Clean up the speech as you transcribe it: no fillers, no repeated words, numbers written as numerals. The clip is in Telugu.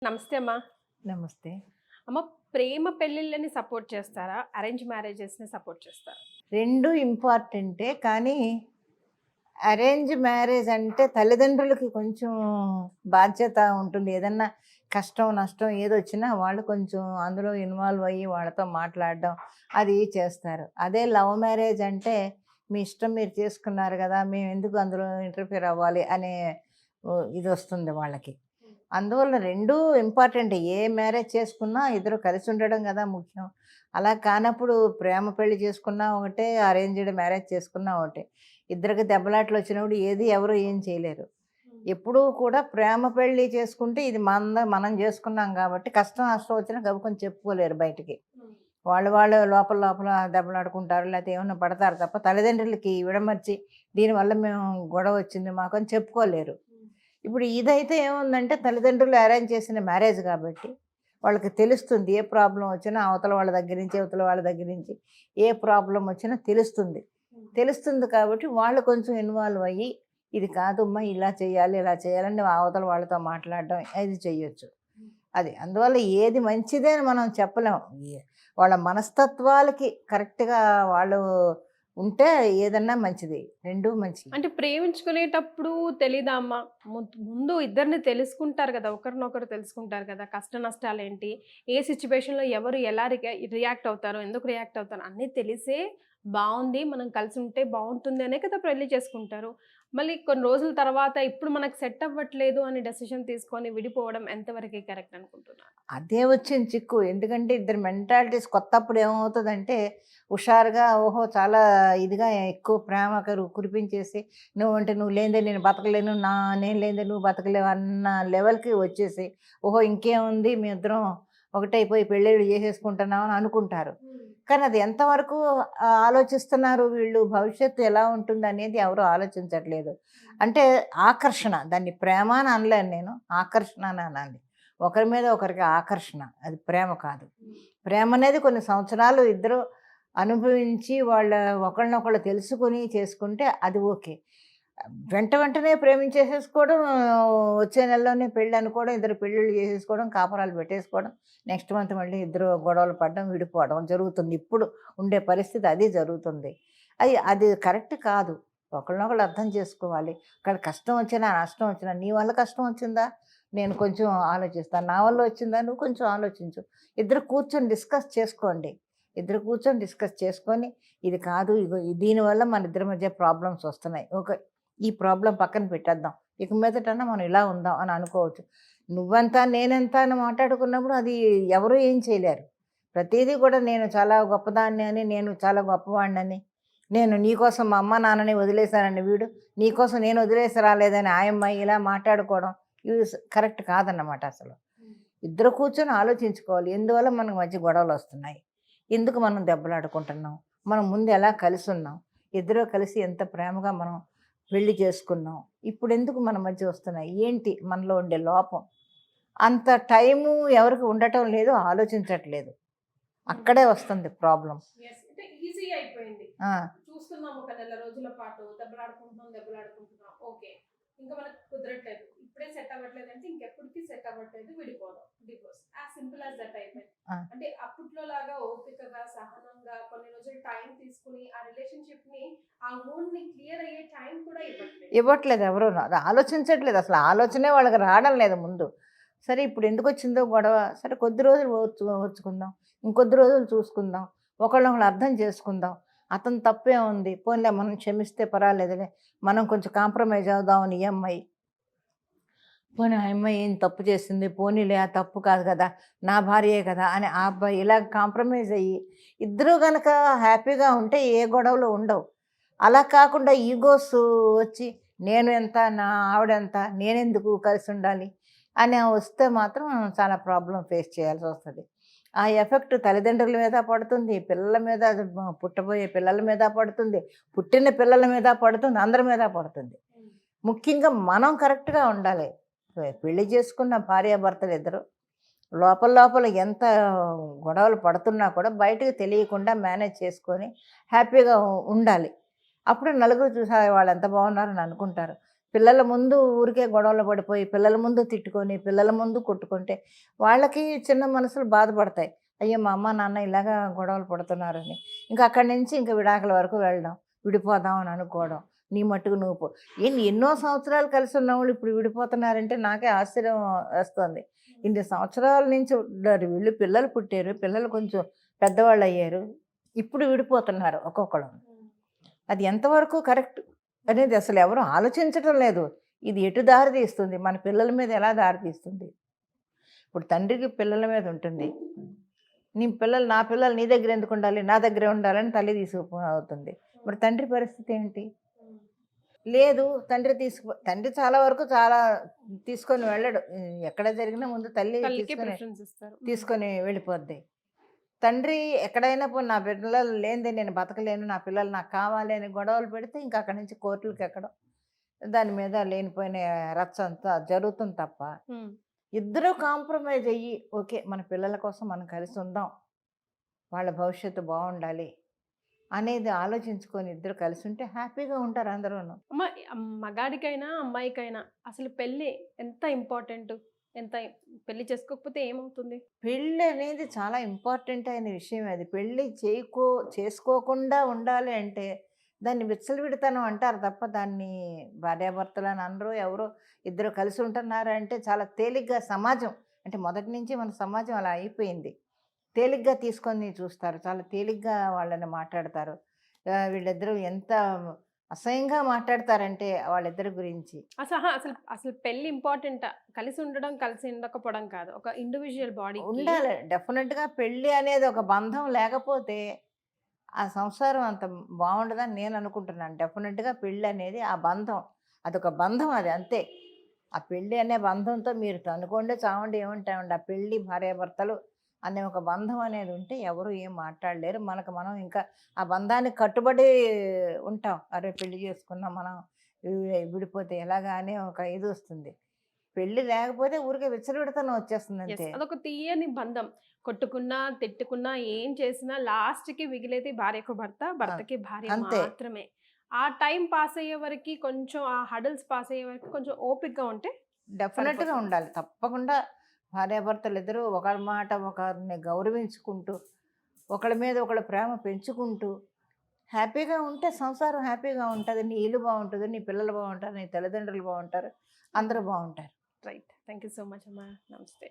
నమస్తే అమ్మా. నమస్తే. అమ్మ, ప్రేమ పెళ్ళిళ్ళని సపోర్ట్ చేస్తారా? అరేంజ్ మ్యారేజెస్‌ని సపోర్ట్ చేస్తారా? 2 ఇంపార్టెంటే. కానీ అరేంజ్ మ్యారేజ్ అంటే తల్లిదండ్రులకి కొంచెం బాధ్యత ఉంటుంది. ఏదన్నా కష్టం, నష్టం ఏదొచ్చినా వాళ్ళు కొంచెం అందులో ఇన్వాల్వ్ అయ్యి వాళ్ళతో మాట్లాడడం అది చేస్తారు. అదే లవ్ మ్యారేజ్ అంటే మీ ఇష్టం మీరు చేసుకున్నారు గదా! మేమెందుకు అందులో ఇంటర్ఫియర్ అవ్వాలి అనే ఇదొస్తుంది వాళ్ళకి. అందువల్ల 2 ఇంపార్టెంటే. ఏ మ్యారేజ్ చేసుకున్నా ఇద్దరు కలిసి ఉండడం గదా ముఖ్యం. అలా కానప్పుడు ప్రేమ పెళ్లి చేసుకున్నా ఒకటే, అరేంజ్డ్ మ్యారేజ్ చేసుకున్నా ఒకటే. ఇద్దరికి దెబ్బలాటలొచ్చినప్పుడు ఏది ఎవరు ఏం చేయలేరు. ఎప్పుడూ కూడా ప్రేమ పెళ్లి చేసుకుంటే ఇది మనం చేసుకున్నాం కాబట్టి కష్టం, నష్టం వచ్చినా గబుక్కని చెప్పుకోలేరు బయటికి. వాళ్ళు లోపల లోపల దెబ్బలాడుకుంటారు. లేతే ఏమన్నా పడతారు తప్ప తల్లిదండ్రులకి విడమర్చి దీనివల్ల మేము గొడవొచ్చింది మాకు అని చెప్పుకోలేరు. ఇప్పుడు ఇదైతే ఏముందంటే తల్లిదండ్రులు అరేంజ్ చేసిన మ్యారేజ్ కాబట్టి వాళ్ళకి తెలుస్తుంది. ఏ ప్రాబ్లమ్ వచ్చినా అవతల వాళ్ళ దగ్గర నుంచి, ఇవతల వాళ్ళ దగ్గర నుంచి ఏ ప్రాబ్లమ్ వచ్చినా తెలుస్తుంది. తెలుస్తుంది కాబట్టి వాళ్ళు కొంచెం ఇన్వాల్వ్ అయ్యి, ఇది కాదమ్మా ఇలా చేయాలి, ఇలా చేయాలని అవతల వాళ్ళతో మాట్లాడడం ఇది చెయ్యొచ్చు. అది. అందువల్ల ఏది మంచిదే అని మనం చెప్పలేం. వాళ్ళ మనస్తత్వాలకి కరెక్ట్‌గా వాళ్ళు ఉంటే ఏదన్నా మంచిది. 2 మంచియి. అంటే ప్రేమించుకునేటప్పుడు తెలీదా అమ్మా? ముందు ఇద్దరిని తెలుసుకుంటారు గదా! ఒకరినొకరు తెలుసుకుంటారు కదా! కష్ట నష్టాలేంటి? ఏ సిట్యుయేషన్‌లో ఎవరు ఎలా రియాక్ట్ అవుతారో, ఎందుకు రియాక్ట్ అవుతారో అన్నీ తెలిసే బావుంది, మనం కలిసుంటే బావుంటుంది అనే కదా పెళ్లి చేసుకుంటారు. మళ్ళీ కొన్ని రోజుల తర్వాత ఇప్పుడు మనకు సెట్ అవ్వట్లేదు అని డెసిషన్ తీసుకొని విడిపోవడం ఎంతవరకి కరెక్ట్ అనుకుంటున్నారు? అదే వచ్చింది చిక్కు. ఎందుకంటే ఇద్దరి మెంటాలిటీస్ కొత్తప్పుడు ఏమవుతదంటే, హుషారుగా ఓహో! చాలా ఇదిగా ఎక్కువ ప్రేమ కురిపించేసి, నువ్వు లేనిదే నేను బతకలేను, నేను లేనిదే నువ్వు బతకలేవు అన్న లెవెల్‌కి వచ్చేసి, ఓహో! ఇంకేముంది మేమిద్దరం ఒకటైపోయి పెళ్ళిళ్ళు చేసేసుకుంటున్నాం అని అనుకుంటారు. కానీ అది ఎంతవరకు ఆలోచిస్తున్నారు వీళ్ళు, భవిష్యత్తు ఎలా ఉంటుందనేది ఎవరు ఆలోచించట్లేదు. అంటే ఆకర్షణ, దాన్ని ప్రేమ అని అనలేను నేను. ఆకర్షణ అని అనాలి. ఒకరి మీద ఒకరికి ఆకర్షణ. అది ప్రేమ కాదు. ప్రేమ అనేది కొన్ని సంవత్సరాలు ఇద్దరు అనుభవించి ఒకళ్ళనొకళ్ళు తెలుసుకొని చేసుకుంటే అది ఓకే. వెంటనే ప్రేమించేసేసుకోవడం, వచ్చే నెలలోనే పెళ్ళి అనుకోవడం, ఇద్దరు పెళ్ళిళ్ళు చేసేసుకోవడం, కాపురాలు పెట్టేసుకోవడం, నెక్స్ట్ మంత్ మళ్ళీ ఇద్దరు గొడవలు పడడం, విడిపోవడం జరుగుతుంది. ఇప్పుడు ఉండే పరిస్థితి అది జరుగుతుంది. అది కరెక్ట్ కాదు. ఒకళ్ళనొకళ్ళు అర్థం చేసుకోవాలి. ఒకవేళ కష్టం వచ్చినా, నష్టం వచ్చినా నీ వల్ల కష్టం వచ్చిందా? నేను కొంచెం ఆలోచిస్తాను. నా వల్ల వచ్చిందా? నువ్వు కొంచెం ఆలోచించు. ఇద్దరు కూర్చొని డిస్కస్ చేసుకోండి. ఇద్దరు కూర్చొని డిస్కస్ చేసుకొని, ఇది కాదు, ఇగో దీనివల్ల మన ఇద్దరి మధ్య ప్రాబ్లమ్స్ వస్తున్నాయి. ఓకే. ఈ ప్రాబ్లమ్ పక్కన పెట్టేద్దాం. ఇక మీదటన్నా మనం ఇలా ఉందాం అని అనుకోవచ్చు. నువ్వెంత, నేనెంత అని మాట్లాడుకున్నప్పుడు అది ఎవరు ఏం చేయలేరు. ప్రతీదీ కూడా నేను చాలా గొప్పదాన్ని అని, నేను చాలా గొప్పవాడినని, నేను నీకోసం మా అమ్మ, నాన్నని వదిలేసానని వీడు, నీకోసం నేను వదిలేసి రాలేదని ఆయమ్మ ఇలా మాట్లాడుకోవడం ఇది కరెక్ట్ కాదన్నమాట అసలు. ఇద్దరు కూర్చొని ఆలోచించుకోవాలి. ఎందువల్ల మనకు మధ్య గొడవలొస్తున్నాయి? ఎందుకు మనం దెబ్బలాడుకుంటున్నాం? మనం ముందు ఎలా కలిసున్నాం? ఇద్దరూ కలిసి ఎంత ప్రేమగా మనం పెళ్లి చేసుకున్నాం. ఇప్పుడెందుకు మన మధ్య వస్తున్నాయి? ఏంటి మనలో ఉండే లోపం? అంత టైము ఎవరికి ఉండటం లేదు, ఆలోచించట్లేదు. అక్కడే వస్తుంది ప్రాబ్లమ్. అంటే ఈజీ అయిపోయింది. ఆ! చూస్తున్నాం ఒక నెల రోజుల పాటు దెబ్బలాడుకుంటున్నాం. ఓకే. ఇంకా మనకు కుదరట్లేదు. ఇప్పుడే సెట్ అవ్వట్లేదంటే ఇంకెప్పటికి సెట్ అవ్వట్లేదు, విడిపోదాం. Divorce. As simple as that అయిపోయింది. ఆ! అంటే అప్పట్లో లాగా ఓపికగా, సహనంగా కొన్ని రోజులు టైం తీసుకొని ఆ రిలేషన్‌షిప్‌ని ఆ మూడ్‌ని క్లియర్ అయ్యే టైం కూడా ఇవ్వట్లేదు. ఇవ్వట్లేదు ఎవరును. అది ఆలోచించట్లేదు. అసలు ఆలోచనే వాళ్ళకి రావడం లేదు ముందు. సరే ఇప్పుడు ఎందుకొచ్చిందో గొడవ, సరే కొద్ది రోజులు ఓర్చుకుందాం. ఇంకొద్ది రోజులు చూసుకుందాం. ఒకళ్ళనొకళ్ళు అర్థం చేసుకుందాం. అతని తప్పేముంది? పోనీలే మనం క్షమిస్తే పర్వాలేదులే. మనం కొంచెం కాంప్రమైజ్ అవుదామని ఈ అమ్మాయి. పోనీ ఆ అమ్మాయి ఏం తప్పు చేసింది? పోనీలే ఆ తప్పు కాదు కదా! నా భార్యే కదా! అని ఆ అబ్బాయి ఇలా కాంప్రమైజ్ అయ్యి, ఇద్దరూ గనక హ్యాపీగా ఉంటే ఏ గొడవలు ఉండవు. అలా కాకుండా ఈగోస్ వచ్చి నేను ఎంత, నా ఆవిడెంత, నేనెందుకు కలిసుండాలి అని వస్తే మాత్రం చాలా ప్రాబ్లమ్ ఫేస్ చేయాల్సొస్తది. ఆ ఎఫెక్ట్ తల్లిదండ్రుల మీద పడుతుంది, పిల్లల మీద, పుట్టబోయే పిల్లల మీద పడుతుంది, పుట్టిన పిల్లల మీద పడుతుంది, అందరి మీద పడుతుంది. ముఖ్యంగా మనం కరెక్ట్‌గా ఉండాలి. పెళ్లి చేసుకున్న భార్యాభర్తలిద్దరూ లోపల లోపల ఎంత గొడవలు పడుతున్నా కూడా బయటకు తెలియకుండా మేనేజ్ చేసుకొని హ్యాపీగా ఉండాలి. అప్పుడు నలుగురు చూసి వాళ్ళెంత బాగున్నారని అనుకుంటారు. పిల్లల ముందు ఊరికే గొడవలు పడిపోయి పిల్లల ముందు తిట్టుకొని పిల్లల ముందు కొట్టుకుంటే వాళ్ళకి చిన్న మనసులు బాధపడతాయి. అయ్యో మా అమ్మ నాన్న ఇలాగా గొడవలు పడుతున్నారని. ఇంకా అక్కడి నుంచి ఇంకా విడాకుల వరకు వెళ్ళడం, విడిపోదాం అని అనుకోవడం, నీ మట్టుకు నువ్వు ఏంటి ఎన్నో సంవత్సరాలు కలిసి ఉన్నవాళ్ళు ఇప్పుడు విడిపోతున్నారంటే నాకే ఆశ్చర్యం వేస్తుంది. ఇన్ని సంవత్సరాల నుంచి ఉన్నారు వీళ్ళు, పిల్లలు పుట్టారు, పిల్లలు కొంచెం పెద్దవాళ్ళు అయ్యారు, ఇప్పుడు విడిపోతున్నారు ఒక్కొక్కరు. అది ఎంతవరకు కరెక్ట్ అనేది అసలు ఎవరు ఆలోచించటం లేదు. ఇది ఎటు దారి తీస్తుంది, మన పిల్లల మీద ఎలా దారి తీస్తుంది? ఇప్పుడు తండ్రికి పిల్లల మీద ఉంటుంది, నా పిల్లలు నీ దగ్గర ఎందుకు ఉండాలి, నా దగ్గరే ఉండాలని తల్లి అవుతుంది. మరి తండ్రి పరిస్థితి ఏంటి? లేదు, తండ్రి చాలా వరకు చాలా తీసుకొని వెళ్ళడు. ఎక్కడ జరిగినా ముందు తల్లి తీసుకొని వెళ్ళిపోద్ది. తండ్రి ఎక్కడైనా నా పిల్లలు లేనిదే నేను బతకలేను, నా పిల్లలు నాకు కావాలి అని గొడవలు పెడితే ఇంకా అక్కడి నుంచి కోర్టులకు ఎక్కడం, దాని మీద లేనిపోయిన రచ్చ అంతా జరుగుతుంది తప్ప ఇద్దరూ కాంప్రమైజ్ అయ్యి ఓకే మన పిల్లల కోసం మనం కలిసి ఉందాం, వాళ్ళ భవిష్యత్తు బాగుండాలి అనేది ఆలోచించుకొని ఇద్దరు కలిసి ఉంటే హ్యాపీగా ఉంటారు అందరూ. మగాడికైనా అమ్మాయికైనా అసలు పెళ్ళి ఎంత ఇంపార్టెంట్, ఎంత పెళ్లి చేసుకోకపోతే ఏమవుతుంది? పెళ్ళి అనేది చాలా ఇంపార్టెంట్ అయిన విషయం. అది పెళ్ళి చేసుకోకుండా ఉండాలి అంటే దాన్ని విచ్చలవిడితనం అంటారు తప్ప దాన్ని భార్యాభర్తలు అని అనరు. ఎవరో ఇద్దరు కలిసి ఉంటున్నారు అంటే చాలా తేలిగ్గా సమాజం అంటే మొదటి నుంచి మన సమాజం అలా అయిపోయింది. తేలిగ్గా తీసుకొని చూస్తారు, చాలా తేలిగ్గా వాళ్ళని మాట్లాడతారు. వీళ్ళిద్దరూ ఎంత అసహ్యంగా మాట్లాడతారంటే వాళ్ళిద్దరి గురించి. అసలు అసలు పెళ్లి ఇంపార్టెంట్, కలిసి ఉండడం కలిసి ఉండకపోవడం కాదు, ఒక ఇండివిజువల్ బాడీ ఉండాలి. డెఫినెట్గా పెళ్ళి అనేది ఒక బంధం లేకపోతే ఆ సంసారం అంత బాగుండదని నేను అనుకుంటున్నాను. డెఫినెట్గా పెళ్ళి అనేది ఆ బంధం, అదొక బంధం, అది అంతే. ఆ పెళ్ళి అనే బంధంతో మీరు అనుకోండి చావండి ఏమంటామండి, ఆ పెళ్ళి భార్యాభర్తలు అనే ఒక బంధం అనేది ఉంటే ఎవరు ఏం మాట్లాడలేరు. మనకు మనం ఇంకా ఆ బంధానికి కట్టుబడి ఉంటాం. అరే పెళ్లి చేసుకున్నాం మనం, విడిపోతే ఎలాగా అని ఒక ఇది వస్తుంది. పెళ్ళి లేకపోతే ఊరికే విచ్చలవిడతనం వచ్చేస్తుంది అంతే. అదొక తీయని బంధం. కొట్టుకున్నా తిట్టుకున్నా ఏం చేసినా లాస్ట్ కి మిగిలేది భార్యకు భర్త, భర్తకి భార్య మాత్రమే. ఆ టైం పాస్ అయ్యే వరకు కొంచెం, ఆ హడల్స్ పాస్ అయ్యే వరకు కొంచెం ఓపికగా ఉంటే డెఫినెట్గా ఉండాలి. తప్పకుండా భార్యాభర్తలు ఇద్దరు ఒకరి మాట ఒకరిని గౌరవించుకుంటూ ఒకళ్ళ మీద ఒకళ్ళ ప్రేమ పెంచుకుంటూ హ్యాపీగా ఉంటే సంసారం హ్యాపీగా ఉంటుంది. నీ ఇల్లు బాగుంటుంది, నీ పిల్లలు బాగుంటారు, నీ తల్లిదండ్రులు బాగుంటారు, అందరూ బాగుంటారు. Right. Thank you so much అమ్మా. నమస్తే.